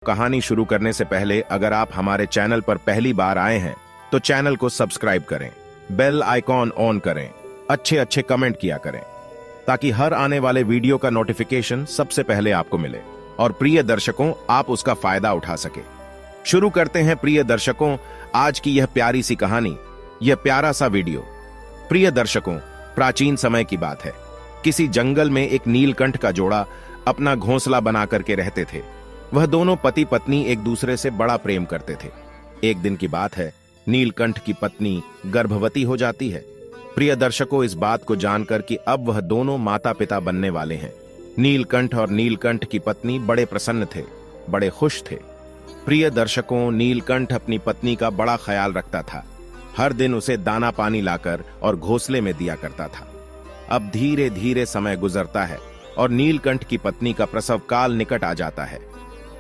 कहानी शुरू करने से पहले अगर आप हमारे चैनल पर पहली बार आए हैं तो चैनल को सब्सक्राइब करें, बेल आइकॉन ऑन करें, अच्छे अच्छे कमेंट किया करें ताकि हर आने वाले वीडियो का नोटिफिकेशन सबसे पहले आपको मिले और प्रिय दर्शकों आप उसका फायदा उठा सके। शुरू करते हैं प्रिय दर्शकों आज की यह प्यारी सी कहानी, यह प्यारा सा वीडियो। प्रिय दर्शकों, प्राचीन समय की बात है। किसी जंगल में एक नीलकंठ का जोड़ा अपना घोंसला बना करके रहते थे। वह दोनों पति पत्नी एक दूसरे से बड़ा प्रेम करते थे। एक दिन की बात है, नीलकंठ की पत्नी गर्भवती हो जाती है। प्रिय दर्शकों, इस बात को जानकर कि अब वह दोनों माता पिता बनने वाले हैं, नीलकंठ और नीलकंठ की पत्नी बड़े प्रसन्न थे, बड़े खुश थे। प्रिय दर्शकों, नीलकंठ अपनी पत्नी का बड़ा ख्याल रखता था। हर दिन उसे दाना पानी लाकर और घोंसले में दिया करता था। अब धीरे धीरे समय गुजरता है और नीलकंठ की पत्नी का प्रसव काल निकट आ जाता है।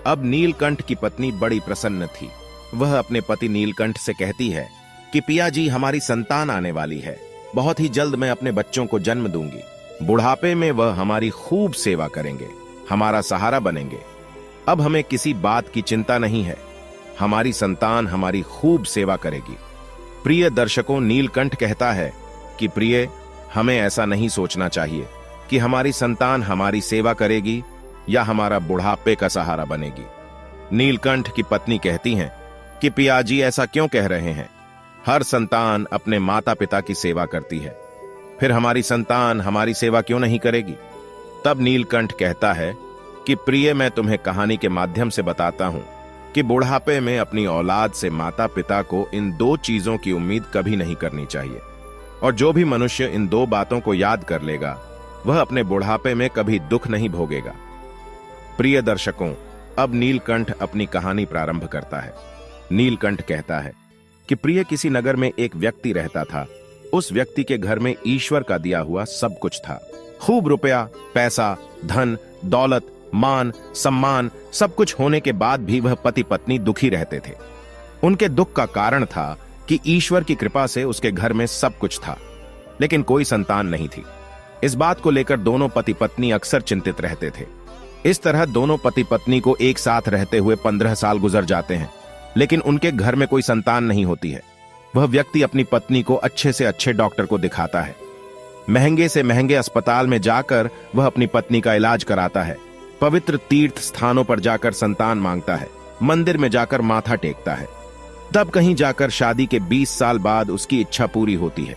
अब नीलकंठ की पत्नी बड़ी प्रसन्न थी। वह अपने पति नीलकंठ से कहती है कि पिया जी, हमारी संतान आने वाली है। बहुत ही जल्द मैं अपने बच्चों को जन्म दूंगी। बुढ़ापे में वह हमारी खूब सेवा करेंगे, हमारा सहारा बनेंगे। अब हमें किसी बात की चिंता नहीं है। हमारी संतान हमारी खूब सेवा करेगी। प्रिय दर्शकों, नीलकंठ कहता है कि प्रिय, हमें ऐसा नहीं सोचना चाहिए कि हमारी संतान हमारी सेवा करेगी या हमारा बुढ़ापे का सहारा बनेगी। नीलकंठ की पत्नी कहती हैं कि पियाजी, ऐसा क्यों कह रहे हैं? हर संतान अपने माता पिता की सेवा करती है, फिर हमारी संतान हमारी सेवा क्यों नहीं करेगी? तब नीलकंठ कहता है कि प्रिय, मैं तुम्हें कहानी के माध्यम से बताता हूं कि बुढ़ापे में अपनी औलाद से माता पिता को इन दो चीजों की उम्मीद कभी नहीं करनी चाहिए, और जो भी मनुष्य इन दो बातों को याद कर लेगा वह अपने बुढ़ापे में कभी दुख नहीं भोगेगा। प्रिय दर्शकों, अब नीलकंठ अपनी कहानी प्रारंभ करता है। नीलकंठ कहता है कि प्रिय, किसी नगर में एक व्यक्ति रहता था। उस व्यक्ति के घर में ईश्वर का दिया हुआ सब कुछ था। खूब रुपया, पैसा, धन, दौलत, मान, सम्मान सब कुछ होने के बाद भी वह पति पत्नी दुखी रहते थे। उनके दुख का कारण था कि ईश्वर की कृपा से उसके घर में सब कुछ था, लेकिन कोई संतान नहीं थी। इस बात को लेकर दोनों पति पत्नी अक्सर चिंतित रहते थे। इस तरह दोनों पति पत्नी को एक साथ रहते हुए 15 साल गुजर जाते हैं, लेकिन उनके घर में कोई संतान नहीं होती है। वह व्यक्ति अपनी पत्नी को अच्छे से अच्छे डॉक्टर को दिखाता है। महंगे से महंगे अस्पताल में जाकर वह अपनी पत्नी का इलाज कराता है। पवित्र तीर्थ स्थानों पर जाकर संतान मांगता है। मंदिर में जाकर माथा टेकता है। तब कहीं जाकर शादी के 20 साल बाद उसकी इच्छा पूरी होती है।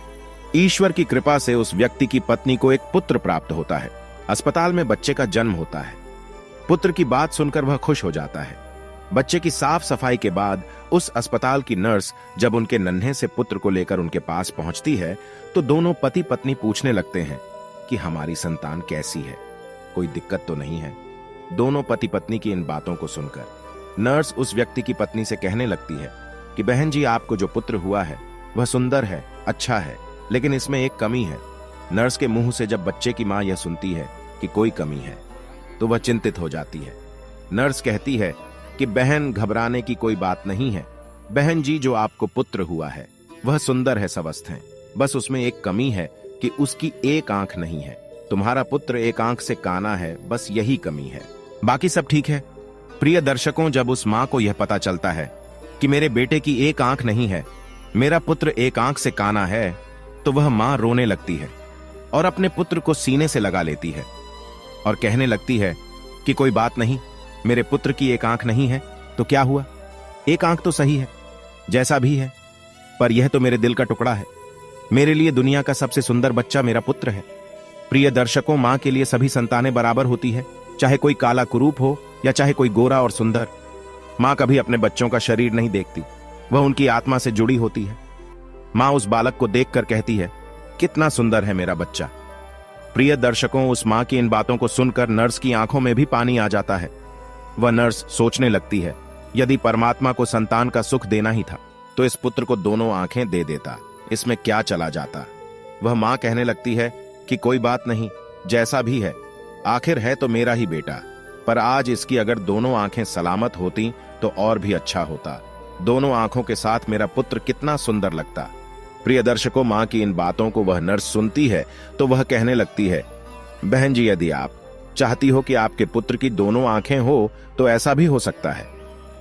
ईश्वर की कृपा से उस व्यक्ति की पत्नी को एक पुत्र प्राप्त होता है। अस्पताल में बच्चे का जन्म होता है। पुत्र की बात सुनकर वह खुश हो जाता है। बच्चे की साफ सफाई के बाद उस अस्पताल की नर्स जब उनके नन्हे से पुत्र को लेकर उनके पास पहुंचती है तो दोनों पति पत्नी पूछने लगते हैं कि हमारी संतान कैसी है, कोई दिक्कत तो नहीं है। दोनों पति पत्नी की इन बातों को सुनकर नर्स उस व्यक्ति की पत्नी से कहने लगती है कि बहन जी, आपको जो पुत्र हुआ है वह सुंदर है, अच्छा है, लेकिन इसमें एक कमी है। नर्स के मुंह से जब बच्चे की मां यह सुनती है कि कोई कमी है तो वह चिंतित हो जाती है। नर्स कहती है कि बहन, घबराने की कोई बात नहीं है। बहन जी, जो आपको पुत्र हुआ है वह सुंदर है, स्वस्थ है, बस उसमें एक कमी है कि उसकी एक आंख नहीं है। तुम्हारा पुत्र एक आंख से काना है, बस यही कमी है, बाकी सब ठीक है। प्रिय दर्शकों, जब उस मां को यह पता चलता है कि मेरे बेटे की एक आंख नहीं है, मेरा पुत्र एक आंख से काना है, तो वह मां रोने लगती है और अपने पुत्र को सीने से लगा लेती है और कहने लगती है कि कोई बात नहीं, मेरे पुत्र की एक आंख नहीं है तो क्या हुआ, एक आंख तो सही है, जैसा भी है, पर यह तो मेरे दिल का टुकड़ा है। मेरे लिए दुनिया का सबसे सुंदर बच्चा मेरा पुत्र है। प्रिय दर्शकों, मां के लिए सभी संतानें बराबर होती है, चाहे कोई काला कुरूप हो या चाहे कोई गोरा और सुंदर। मां कभी अपने बच्चों का शरीर नहीं देखती, वह उनकी आत्मा से जुड़ी होती है। मां उस बालक को देखकर कहती है, कितना सुंदर है मेरा बच्चा। प्रिय दर्शकों, उस मां की इन बातों को सुनकर नर्स की आंखों में भी पानी आ जाता है। वह नर्स सोचने लगती है, यदि परमात्मा को संतान का सुख देना ही था तो इस पुत्र को दोनों आंखें दे देता, इसमें क्या चला जाता। वह मां कहने लगती है कि कोई बात नहीं, जैसा भी है, आखिर है तो मेरा ही बेटा, पर आज इसकी अगर दोनों आंखें सलामत होती तो और भी अच्छा होता। दोनों आंखों के साथ मेरा पुत्र कितना सुंदर लगता। प्रिय दर्शकों, मां की इन बातों को वह नर्स सुनती है तो वह कहने लगती है, बहन जी, यदि आप चाहती हो कि आपके पुत्र की दोनों आंखें हो तो ऐसा भी हो सकता है,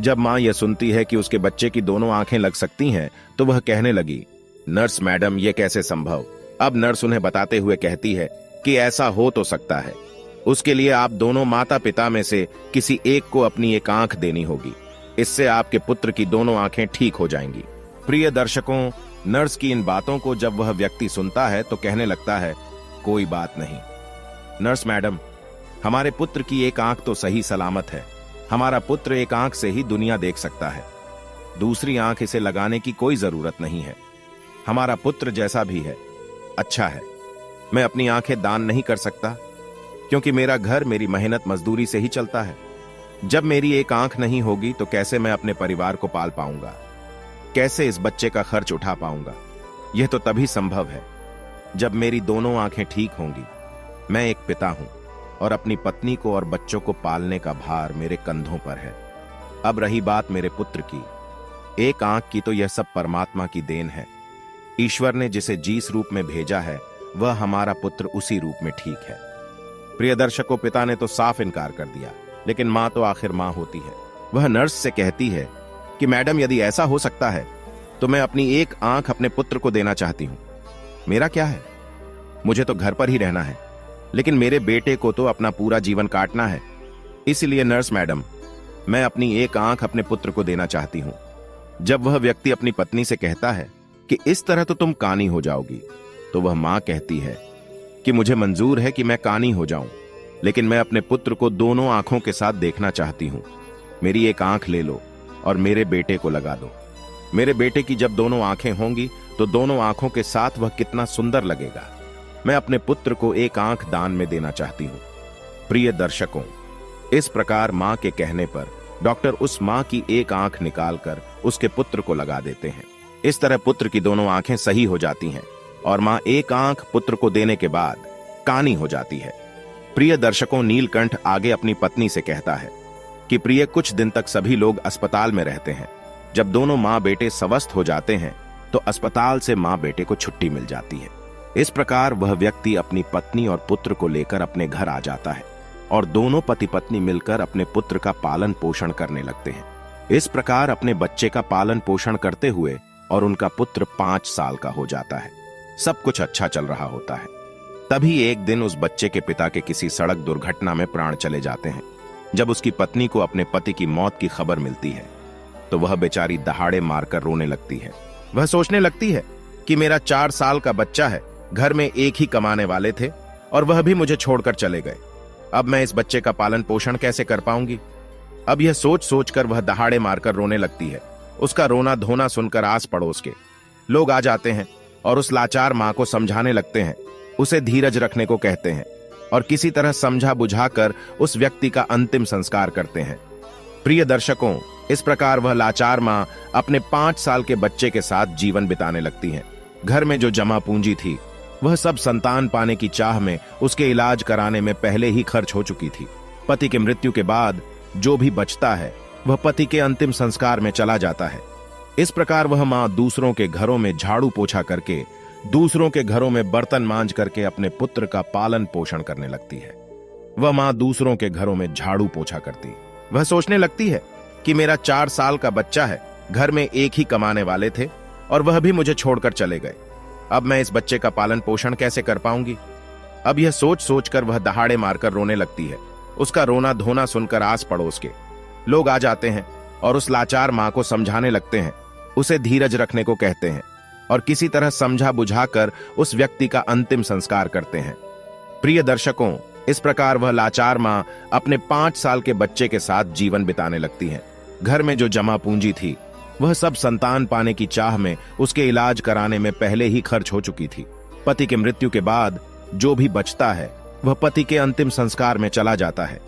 जब माँ यह सुनती है कि उसके बच्चे की दोनों आंखें लग सकती हैं, तो वह कहने लगी, नर्स मैडम, यह कैसे संभव। अब नर्स उन्हें बताते हुए कहती है कि ऐसा हो तो सकता है, उसके लिए आप दोनों माता पिता में से किसी एक को अपनी एक आंख देनी होगी। इससे आपके पुत्र की दोनों आंखें ठीक हो जाएंगी। प्रिय दर्शकों, नर्स की इन बातों को जब वह व्यक्ति सुनता है तो कहने लगता है, कोई बात नहीं नर्स मैडम, हमारे पुत्र की एक आंख तो सही सलामत है। हमारा पुत्र एक आंख से ही दुनिया देख सकता है, दूसरी आंख इसे लगाने की कोई जरूरत नहीं है। हमारा पुत्र जैसा भी है अच्छा है। मैं अपनी आंखें दान नहीं कर सकता क्योंकि मेरा घर मेरी मेहनत मजदूरी से ही चलता है। जब मेरी एक आंख नहीं होगी तो कैसे मैं अपने परिवार को पाल पाऊंगा, कैसे इस बच्चे का खर्च उठा पाऊंगा। यह तो तभी संभव है जब मेरी दोनों आंखें ठीक होंगी। मैं एक पिता हूं और अपनी पत्नी को और बच्चों को पालने का भार मेरे कंधों पर है। अब रही बात मेरे पुत्र की, एक आंख की, तो यह सब परमात्मा की देन है। ईश्वर ने जिसे जिस रूप में भेजा है वह हमारा पुत्र उसी रूप में ठीक है। प्रिय दर्शकों, पिता ने तो साफ इनकार कर दिया, लेकिन मां तो आखिर मां होती है। वह नर्स से कहती है कि मैडम, यदि ऐसा हो सकता है तो मैं अपनी एक आंख अपने पुत्र को देना चाहती हूं। मेरा क्या है, मुझे तो घर पर ही रहना है, लेकिन मेरे बेटे को तो अपना पूरा जीवन काटना है। इसलिए नर्स मैडम, मैं अपनी एक आंख अपने पुत्र को देना चाहती हूं। जब वह व्यक्ति अपनी पत्नी से कहता है कि इस तरह तो तुम कानी हो जाओगी, तो वह मां कहती है कि मुझे मंजूर है कि मैं कानी हो जाऊं, लेकिन मैं अपने पुत्र को दोनों आंखों के साथ देखना चाहती हूं। मेरी एक आंख ले लो और मेरे बेटे को लगा दो। मेरे बेटे की जब दोनों आंखें होंगी तो दोनों आंखों के साथ वह कितना सुंदर लगेगा। मैं अपने पुत्र को एक आंख दान में देना चाहती हूं। प्रिय दर्शकों, इस प्रकार मां के कहने पर डॉक्टर उस मां की एक आंख निकालकर उसके पुत्र को लगा देते हैं। इस तरह पुत्र की दोनों आंखें सही हो जाती हैं और मां एक आंख पुत्र को देने के बाद कानी हो जाती है। प्रिय दर्शकों, नीलकंठ आगे अपनी पत्नी से कहता है कि प्रिय, कुछ दिन तक सभी लोग अस्पताल में रहते हैं। जब दोनों मां बेटे स्वस्थ हो जाते हैं तो अस्पताल से मां बेटे को छुट्टी मिल जाती है। इस प्रकार वह व्यक्ति अपनी पत्नी और पुत्र को लेकर अपने घर आ जाता है और दोनों पति पत्नी मिलकर अपने पुत्र का पालन पोषण करने लगते हैं। इस प्रकार अपने बच्चे का पालन पोषण करते हुए और उनका पुत्र 5 साल का हो जाता है। सब कुछ अच्छा चल रहा होता है। तभी एक दिन उस बच्चे के पिता के किसी सड़क दुर्घटना में प्राण चले जाते हैं। जब उसकी पत्नी को अपने पति की मौत की खबर मिलती है तो वह बेचारी दहाड़े मारकर रोने लगती है। वह सोचने लगती है कि मेरा 4 साल का बच्चा है, घर में एक ही कमाने वाले थे और वह भी मुझे छोड़कर चले गए। अब मैं इस बच्चे का पालन पोषण कैसे कर पाऊंगी। अब यह सोच सोचकर वह दहाड़े मारकर रोने लगती है। उसका रोना धोना सुनकर आस पड़ोस के लोग आ जाते हैं और उस लाचार मां को समझाने लगते हैं, उसे धीरज रखने को कहते हैं और किसी तरह समझा बुझाकर उस व्यक्ति का अंतिम संस्कार करते हैं। प्रिय दर्शकों, इस प्रकार वह लाचार मां अपने 5 साल के बच्चे के साथ जीवन बिताने लगती हैं। घर में जो जमा पूंजी थी वह सब संतान पाने की चाह में उसके इलाज कराने में पहले ही खर्च हो चुकी थी। पति की मृत्यु के बाद जो भी बचता है वह पति के अंतिम संस्कार में चला जाता है। इस प्रकार वह मां दूसरों के घरों में झाड़ू पोछा करके, दूसरों के घरों में बर्तन मांज करके अपने पुत्र का पालन पोषण करने लगती है। वह मां दूसरों के घरों में झाड़ू पोछा करती, वह सोचने लगती है कि मेरा 4 साल का बच्चा है, घर में एक ही कमाने वाले थे और वह भी मुझे छोड़कर चले गए। अब मैं इस बच्चे का पालन पोषण कैसे कर पाऊंगी। अब यह सोच सोचकर वह दहाड़े मारकर रोने लगती है। उसका रोना धोना सुनकर आस पड़ोस के लोग आ जाते हैं और उस लाचार मां को समझाने लगते हैं, उसे धीरज रखने को कहते हैं और किसी तरह समझा बुझाकर उस व्यक्ति का अंतिम संस्कार करते हैं। प्रिय दर्शकों, इस प्रकार वह लाचार मां अपने 5 साल के बच्चे के साथ जीवन बिताने लगती है। घर में जो जमा पूंजी थी वह सब संतान पाने की चाह में उसके इलाज कराने में पहले ही खर्च हो चुकी थी। पति की मृत्यु के बाद जो भी बचता है वह पति के अंतिम संस्कार में चला जाता है।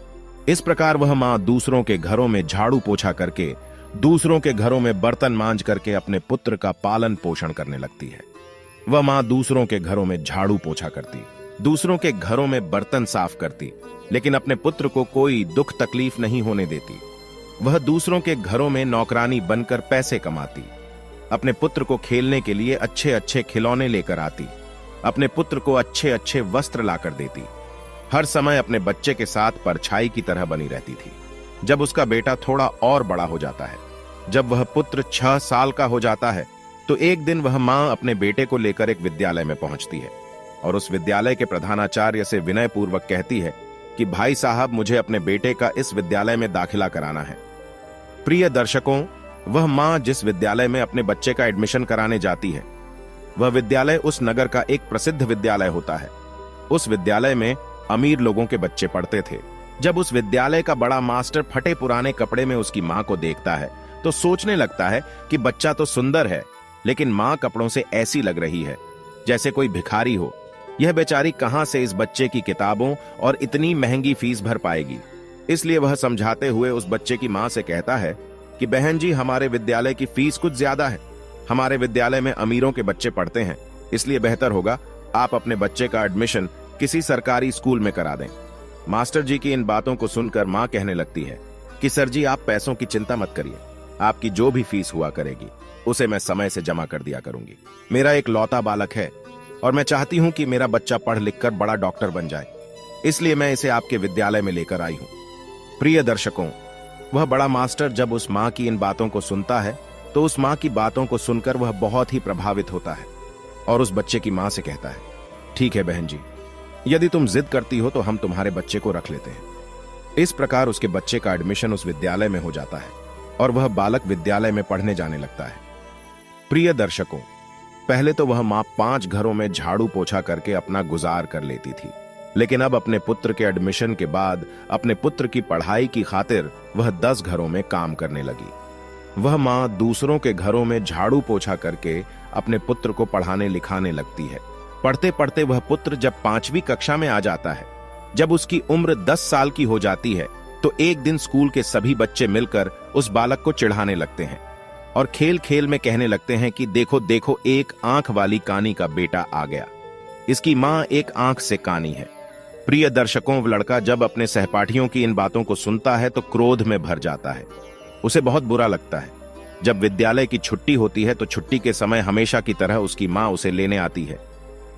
इस प्रकार वह मां दूसरों के घरों में झाड़ू पोछा करके, दूसरों के घरों में बर्तन मांज करके अपने पुत्र का पालन पोषण करने लगती है। वह मां दूसरों के घरों में झाड़ू पोछा करती, दूसरों के घरों में बर्तन साफ करती, लेकिन अपने पुत्र को कोई दुख तकलीफ नहीं होने देती। वह दूसरों के घरों में नौकरानी बनकर पैसे कमाती, अपने पुत्र को खेलने के लिए अच्छे अच्छे खिलौने लेकर आती, अपने पुत्र को अच्छे अच्छे वस्त्र लाकर देती, हर समय अपने बच्चे के साथ परछाई की तरह बनी रहती थी। जब उसका बेटा थोड़ा और बड़ा हो जाता है, जब वह पुत्र 6 साल का हो जाता है, तो एक दिन वह मां अपने बेटे को लेकर एक विद्यालय में पहुंचती है और उस विद्यालय के प्रधानाचार्य से विनय पूर्वक कहती है कि भाई साहब, मुझे अपने बेटे का इस विद्यालय में दाखिला कराना है। प्रिय दर्शकों, वह मां जिस विद्यालय में अपने बच्चे का एडमिशन कराने जाती है, वह विद्यालय उस नगर का एक प्रसिद्ध विद्यालय होता है। उस विद्यालय में अमीर लोगों के बच्चे पढ़ते थे। जब उस विद्यालय का बड़ा मास्टर फटे पुराने कपड़े में उसकी मां को देखता है तो सोचने लगता है कि बच्चा तो सुंदर है, लेकिन मां कपड़ों से ऐसी लग रही है जैसे कोई भिखारी हो। यह बेचारी कहां से इस बच्चे की किताबों और इतनी महंगी फीस भर पाएगी। इसलिए वह समझाते हुए उस बच्चे की मां से कहता है कि बहन जी, हमारे विद्यालय की फीस कुछ ज्यादा है। हमारे विद्यालय में अमीरों के बच्चे पढ़ते हैं, इसलिए बेहतर होगा आप अपने बच्चे का एडमिशन किसी सरकारी स्कूल में करा दें। मास्टर जी की इन बातों को सुनकर मां कहने लगती है कि सर जी, आप पैसों की चिंता मत करिए, आपकी जो भी फीस हुआ करेगी उसे मैं समय से जमा कर दिया करूंगी। मेरा एक लौता बालक है और मैं चाहती हूं कि मेरा बच्चा पढ़ लिखकर बड़ा डॉक्टर बन जाए, इसलिए मैं इसे आपके विद्यालय में लेकर आई हूं। प्रिय दर्शकों, वह बड़ा मास्टर जब उस मां की इन बातों को सुनता है तो उस मां की बातों को सुनकर वह बहुत ही प्रभावित होता है और उस बच्चे की मां से कहता है, ठीक है बहन जी, यदि तुम जिद करती हो तो हम तुम्हारे बच्चे को रख लेते हैं। इस प्रकार उसके बच्चे का एडमिशन उस विद्यालय में हो जाता है और वह बालक विद्यालय में पढ़ने जाने लगता है। प्रिय दर्शकों, पहले तो वह मां 5 घरों में झाड़ू पोछा करके अपना गुजार कर लेती थी, लेकिन अब अपने पुत्र के एडमिशन के बाद अपने पुत्र की पढ़ाई की खातिर वह 10 घरों में काम करने लगी। वह मां दूसरों के घरों में झाड़ू पोछा करके अपने पुत्र को पढ़ाने लिखाने लगती है। पढ़ते पढ़ते वह पुत्र जब 5वीं कक्षा में आ जाता है, जब उसकी उम्र 10 साल की हो जाती है, तो एक दिन स्कूल के सभी बच्चे मिलकर उस बालक को चिढ़ाने लगते हैं और खेल खेल में कहने लगते हैं कि देखो देखो, एक आंख वाली कानी का बेटा आ गया। इसकी मां एक आंख से कानी है। प्रिय दर्शकों, वह लड़का जब अपने सहपाठियों की इन बातों को सुनता है तो क्रोध में भर जाता है। उसे बहुत बुरा लगता है। जब विद्यालय की छुट्टी होती है तो छुट्टी के समय हमेशा की तरह उसकी मां उसे लेने आती है।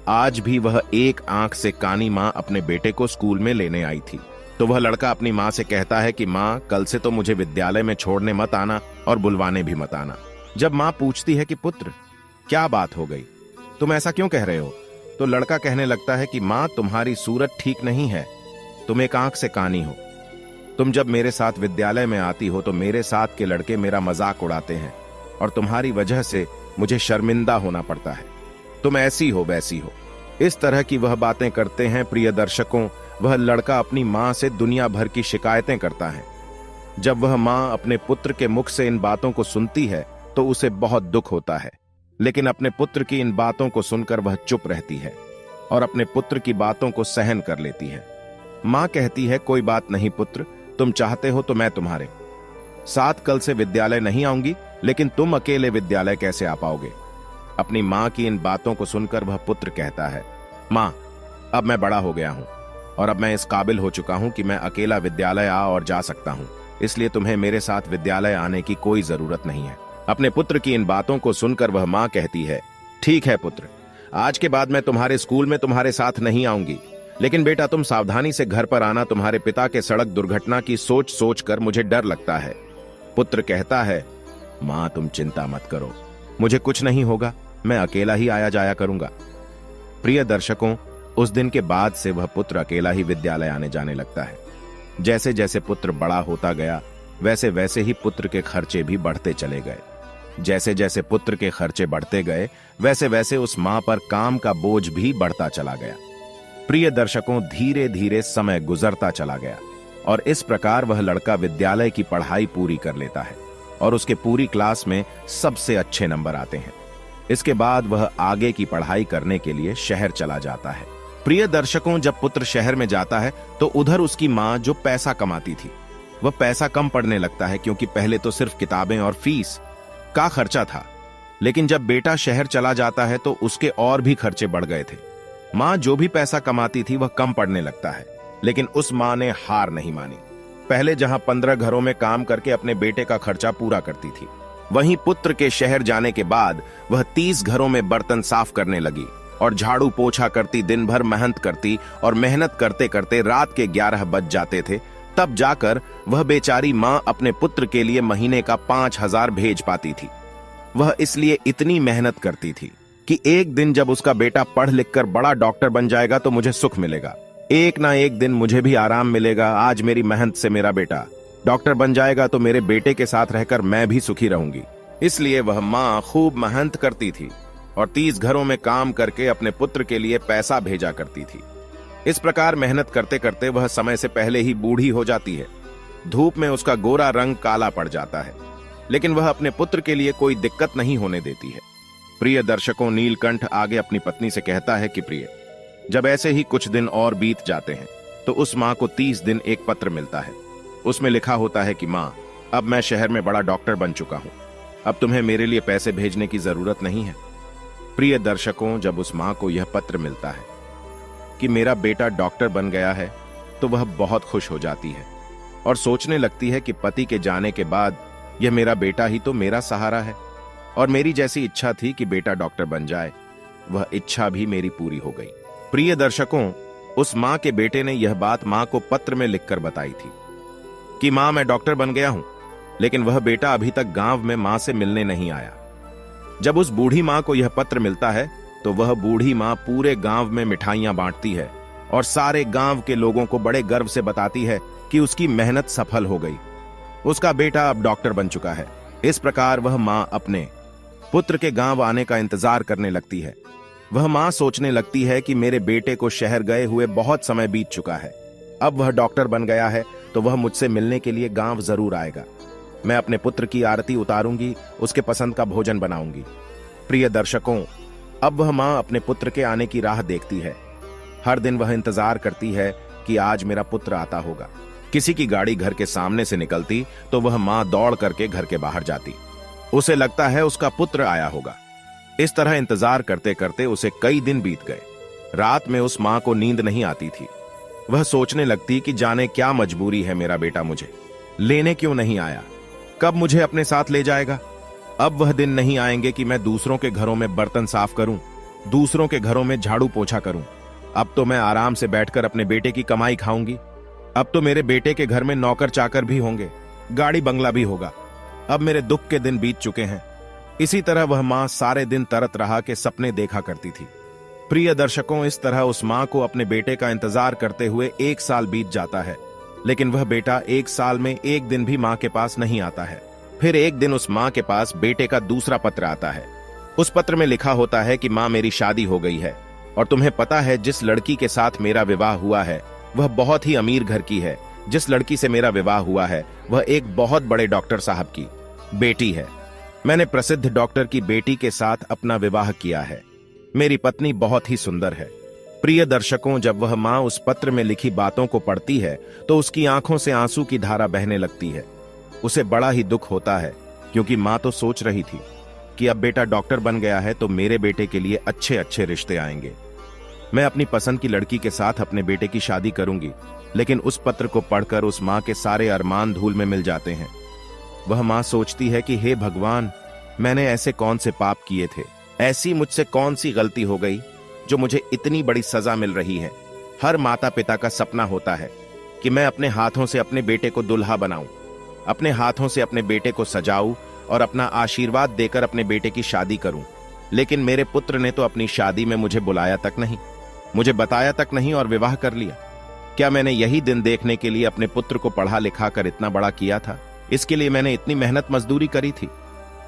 आज भी वह एक आंख से कानी मां अपने बेटे को स्कूल में लेने आई थी। तो वह लड़का अपनी मां से कहता है कि मां, कल से तो मुझे विद्यालय में छोड़ने मत आना और बुलवाने भी मत आना। जब मां पूछती है कि पुत्र, क्या बात हो गई, तुम ऐसा क्यों कह रहे हो, तो लड़का कहने लगता है कि मां, तुम्हारी सूरत ठीक नहीं है, तुम एक आंख से कानी हो। तुम जब मेरे साथ विद्यालय में आती हो तो मेरे साथ के लड़के मेरा मजाक उड़ाते हैं और तुम्हारी वजह से मुझे शर्मिंदा होना पड़ता है। तुम ऐसी हो वैसी हो। इस तरह की वह बातें करते हैं। प्रिय दर्शकों, वह लड़का अपनी मां से दुनिया भर की शिकायतें करता है। जब वह मां अपने पुत्र के मुख से इन बातों को सुनती है तो उसे बहुत दुख होता है, लेकिन अपने पुत्र की इन बातों को सुनकर वह चुप रहती है और अपने पुत्र की बातों को सहन कर लेती है। मां कहती है, कोई बात नहीं पुत्र, तुम चाहते हो तो मैं तुम्हारे साथ कल से विद्यालय नहीं आऊंगी, लेकिन तुम अकेले विद्यालय कैसे आ पाओगे। अपनी मां की इन बातों को सुनकर वह पुत्र कहता है, मां, अब मैं बड़ा हो गया हूं और अब मैं इस काबिल हो चुका हूं कि मैं अकेला विद्यालय आ और जा सकता हूं, इसलिए तुम्हें मेरे साथ विद्यालय आने की कोई जरूरत नहीं है। अपने पुत्र की इन बातों को सुनकर वह मां कहती है, ठीक है पुत्र, आज के बाद मैं तुम्हारे स्कूल में तुम्हारे साथ नहीं आऊंगी, लेकिन बेटा तुम सावधानी से घर पर आना, तुम्हारे पिता के सड़क दुर्घटना की सोच सोच कर मुझे डर लगता है। पुत्र कहता है, मां तुम चिंता मत करो, मुझे कुछ नहीं होगा, मैं अकेला ही आया जाया करूंगा। प्रिय दर्शकों, उस दिन के बाद से वह पुत्र अकेला ही विद्यालय आने जाने लगता है। जैसे जैसे पुत्र बड़ा होता गया वैसे वैसे ही पुत्र के खर्चे भी बढ़ते चले गए। जैसे जैसे पुत्र के खर्चे बढ़ते गए वैसे वैसे उस मां पर काम का बोझ भी बढ़ता चला गया। प्रिय दर्शकों, धीरे धीरे समय गुजरता चला गया और इस प्रकार वह लड़का विद्यालय की पढ़ाई पूरी कर लेता है और उसके पूरी क्लास में सबसे अच्छे नंबर आते हैं। इसके बाद वह आगे की पढ़ाई करने के लिए शहर चला जाता है। प्रिय दर्शकों, जब पुत्र शहर में जाता है तो उधर उसकी मां जो पैसा कमाती थी वह पैसा कम पड़ने लगता है, क्योंकि पहले तो सिर्फ किताबें और फीस का खर्चा था, लेकिन जब बेटा शहर चला जाता है तो उसके और भी खर्चे बढ़ गए थे। मां जो भी पैसा कमाती थी वह कम पड़ने लगता है, लेकिन उस मां ने हार नहीं मानी। पहले जहां 15 घरों में काम करके अपने बेटे का खर्चा पूरा करती थी, वहीं पुत्र के शहर जाने के बाद वह 30 घरों में बर्तन साफ करने लगी और झाड़ू पोछा करती, दिन भर मेहनत करती और मेहनत करते करते रात के 11 बज जाते थे तब जाकर वह बेचारी माँ अपने पुत्र के लिए महीने का 5,000 भेज पाती थी। वह इसलिए इतनी मेहनत करती थी कि एक दिन जब उसका बेटा पढ़ लिख कर बड़ा डॉक्टर बन जाएगा तो मुझे सुख मिलेगा, एक ना एक दिन मुझे भी आराम मिलेगा। आज मेरी मेहनत से मेरा बेटा डॉक्टर बन जाएगा तो मेरे बेटे के साथ रहकर मैं भी सुखी रहूंगी। इसलिए वह माँ खूब मेहनत करती थी और 30 घरों में काम करके अपने पुत्र के लिए पैसा भेजा करती थी। इस प्रकार मेहनत करते करते वह समय से पहले ही बूढ़ी हो जाती है। धूप में उसका गोरा रंग काला पड़ जाता है, लेकिन वह अपने पुत्र के लिए कोई दिक्कत नहीं होने देती है। प्रिय दर्शकों, नीलकंठ आगे अपनी पत्नी से कहता है कि प्रिय, जब ऐसे ही कुछ दिन और बीत जाते हैं तो उस माँ को 30 दिन एक पत्र मिलता है। उसमें लिखा होता है कि माँ, अब मैं शहर में बड़ा डॉक्टर बन चुका हूं, अब तुम्हें मेरे लिए पैसे भेजने की जरूरत नहीं है। प्रिय दर्शकों, जब उस माँ को यह पत्र मिलता है कि मेरा बेटा डॉक्टर बन गया है तो वह बहुत खुश हो जाती है और सोचने लगती है कि पति के जाने के बाद यह मेरा बेटा ही तो मेरा सहारा है और मेरी जैसी इच्छा थी कि बेटा डॉक्टर बन जाए, वह इच्छा भी मेरी पूरी हो गई। प्रिय दर्शकों, उस माँ के बेटे ने यह बात माँ को पत्र में लिखकर बताई थी कि माँ, मैं डॉक्टर बन गया हूं, लेकिन वह बेटा अभी तक गांव में माँ से मिलने नहीं आया। जब उस बूढ़ी माँ को यह पत्र मिलता है तो वह बूढ़ी माँ पूरे गांव में मिठाइयां बांटती है और सारे गांव के लोगों को बड़े गर्व से बताती है कि उसकी मेहनत सफल हो गई, उसका बेटा अब डॉक्टर बन चुका है। इस प्रकार वह माँ अपने पुत्र के गांव आने का इंतजार करने लगती है। वह माँ सोचने लगती है कि मेरे बेटे को शहर गए हुए बहुत समय बीत चुका है, अब वह डॉक्टर बन गया है तो वह मुझसे मिलने के लिए गांव जरूर आएगा। मैं अपने पुत्र की आरती उतारूंगी, उसके पसंद का भोजन बनाऊंगी। प्रिय दर्शकों, अब वह माँ अपने पुत्र के आने की राह देखती है। हर दिन वह इंतजार करती है कि आज मेरा पुत्र आता होगा। किसी की गाड़ी घर के सामने से निकलती तो वह माँ दौड़ करके घर के बाहर जाती। उसे लगता है उसका पुत्र आया होगा। इस तरह इंतजार करते करते उसे कई दिन बीत गए। रात में उस माँ को नींद नहीं आती थी। वह सोचने लगती कि जाने क्या मजबूरी है, मेरा बेटा मुझे लेने क्यों नहीं आया, कब मुझे अपने साथ ले जाएगा। अब वह दिन नहीं आएंगे कि मैं दूसरों के घरों में बर्तन साफ करूं, दूसरों के घरों में झाड़ू पोछा करूं। अब तो मैं आराम से बैठकर अपने बेटे की कमाई खाऊंगी। अब तो मेरे बेटे के घर में नौकर चाकर भी होंगे, गाड़ी बंगला भी होगा। अब मेरे दुख के दिन बीत चुके हैं। इसी तरह वह माँ सारे दिन तरत रहा के सपने देखा करती थी। प्रिय दर्शकों, इस तरह उस माँ को अपने बेटे का इंतजार करते हुए 1 साल बीत जाता है, लेकिन वह बेटा 1 साल में एक दिन भी माँ के पास नहीं आता है। फिर एक दिन उस माँ के पास बेटे का दूसरा पत्र आता है। उस पत्र में लिखा होता है कि माँ, मेरी शादी हो गई है और तुम्हें पता है जिस लड़की के साथ मेरा विवाह हुआ है वह बहुत ही अमीर घर की है। जिस लड़की से मेरा विवाह हुआ है वह एक बहुत बड़े डॉक्टर साहब की बेटी है। मैंने प्रसिद्ध डॉक्टर की बेटी के साथ अपना विवाह किया है। मेरी पत्नी बहुत ही सुंदर है। प्रिय दर्शकों, जब वह माँ उस पत्र में लिखी बातों को पढ़ती है तो उसकी आंखों से आंसू की धारा बहने लगती है। उसे बड़ा ही दुख होता है, क्योंकि माँ तो सोच रही थी कि अब बेटा डॉक्टर बन गया है तो मेरे बेटे के लिए अच्छे अच्छे रिश्ते आएंगे। मैं अपनी पसंद की लड़की के साथ अपने बेटे की शादी करूंगी। लेकिन उस पत्र को पढ़कर उस माँ के सारे अरमान धूल में मिल जाते हैं। वह माँ सोचती है कि हे भगवान, मैंने ऐसे कौन से पाप किए थे, ऐसी मुझसे कौन सी गलती हो गई जो मुझे इतनी बड़ी सजा मिल रही है। हर माता पिता का सपना होता है कि मैं अपने हाथों से अपने बेटे को दुल्हा बनाऊं, अपने हाथों से अपने बेटे को सजाऊं और अपना आशीर्वाद देकर अपने बेटे की शादी करूं। लेकिन मेरे पुत्र ने तो अपनी शादी में मुझे बुलाया तक नहीं, मुझे बताया तक नहीं और विवाह कर लिया। क्या मैंने यही दिन देखने के लिए अपने पुत्र को पढ़ा लिखा कर इतना बड़ा किया था? इसके लिए मैंने इतनी मेहनत मजदूरी करी थी,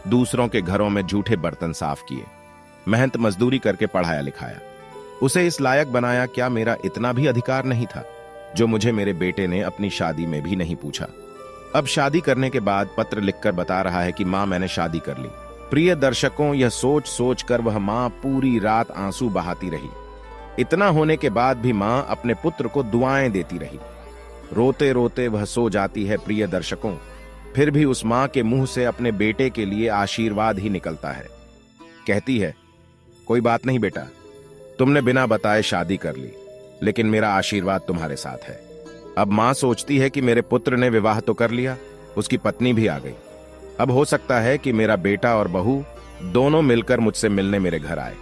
दूसरों के घरों में झूठे बर्तन साफ किए, मेहनत मजदूरी करके पढ़ाया लिखाया, उसे इस लायक बनाया। क्या मेरा इतना भी अधिकार नहीं था जो मुझे मेरे बेटे ने अपनी शादी में भी नहीं पूछा? अब शादी करने के बाद पत्र लिखकर बता रहा है कि माँ, मैंने शादी कर ली। प्रिय दर्शकों, यह सोच सोच कर वह माँ पूरी रात आंसू बहाती रही। इतना होने के बाद भी माँ अपने पुत्र को दुआएं देती रही। रोते रोते वह सो जाती है। प्रिय दर्शकों, फिर भी उस माँ के मुंह से अपने बेटे के लिए आशीर्वाद ही निकलता है। कहती है, कोई बात नहीं बेटा, तुमने बिना बताए शादी कर ली, लेकिन मेरा आशीर्वाद तुम्हारे साथ है। अब माँ सोचती है कि मेरे पुत्र ने विवाह तो कर लिया, उसकी पत्नी भी आ गई। अब हो सकता है कि मेरा बेटा और बहू दोनों मिलकर मुझसे मिलने मेरे घर आए।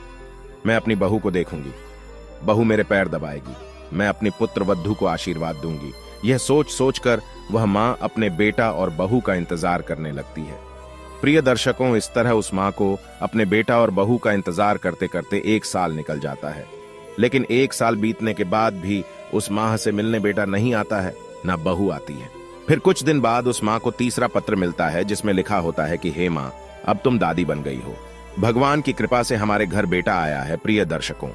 मैं अपनी बहू को देखूंगी, बहू मेरे पैर दबाएगी, मैं अपनी पुत्र वधू को आशीर्वाद दूंगी यह सोच सोचकर वह मां अपने बेटा और बहू का इंतजार करने लगती है। प्रिय दर्शकों, इस तरह उस मां को अपने बेटा और बहू का इंतजार करते करते 1 साल निकल जाता है। लेकिन 1 साल बीतने के बाद भी उस मां से मिलने बेटा नहीं आता है, ना बहू आती है। फिर कुछ दिन बाद उस मां को तीसरा पत्र मिलता है जिसमें लिखा होता है कि हे मां, अब तुम दादी बन गई हो। भगवान की कृपा से हमारे घर बेटा आया है। प्रिय दर्शकों,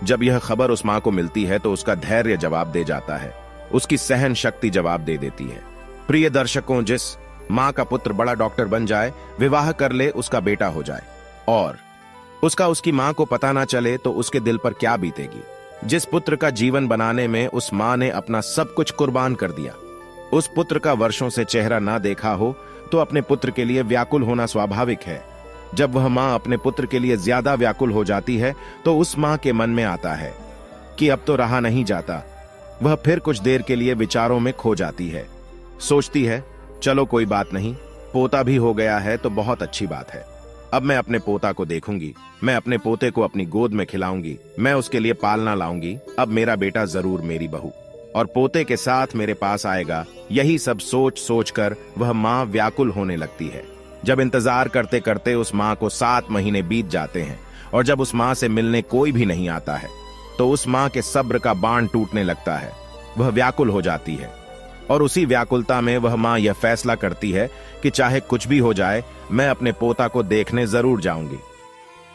जब यह खबर उस मां को मिलती है तो उसका धैर्य जवाब दे जाता है, उसकी सहन शक्ति जवाब दे देती है। प्रिय दर्शकों, जिस मां का पुत्र बड़ा डॉक्टर बन जाए, विवाह कर ले, उसका बेटा हो जाए और उसकी मां को पता ना चले तो उसके दिल पर क्या बीतेगी। जिस पुत्र का जीवन बनाने में उस मां ने अपना सब कुछ कुर्बान कर दिया, उस पुत्र का वर्षों से चेहरा ना देखा हो तो अपने पुत्र के लिए व्याकुल होना स्वाभाविक है। जब वह मां अपने पुत्र के लिए ज्यादा व्याकुल हो जाती है तो उस मां के मन में आता है कि अब तो रहा नहीं जाता। वह फिर कुछ देर के लिए विचारों में खो जाती है। सोचती है, चलो कोई बात नहीं, पोता भी हो गया है तो बहुत अच्छी बात है। अब मैं अपने पोता को देखूंगी, मैं अपने पोते को अपनी गोद में खिलाऊंगी, मैं उसके लिए पालना लाऊंगी। अब मेरा बेटा जरूर मेरी बहू और पोते के साथ मेरे पास आएगा। यही सब सोच सोचकर वह मां व्याकुल होने लगती है। जब इंतजार करते करते उस मां को 7 महीने बीत जाते हैं और जब उस मां से मिलने कोई भी नहीं आता है तो उस मां के सब्र का बांध टूटने लगता है। वह व्याकुल हो जाती है और उसी व्याकुलता में वह मां यह फैसला करती है कि चाहे कुछ भी हो जाए, मैं अपने पोता को देखने जरूर जाऊंगी।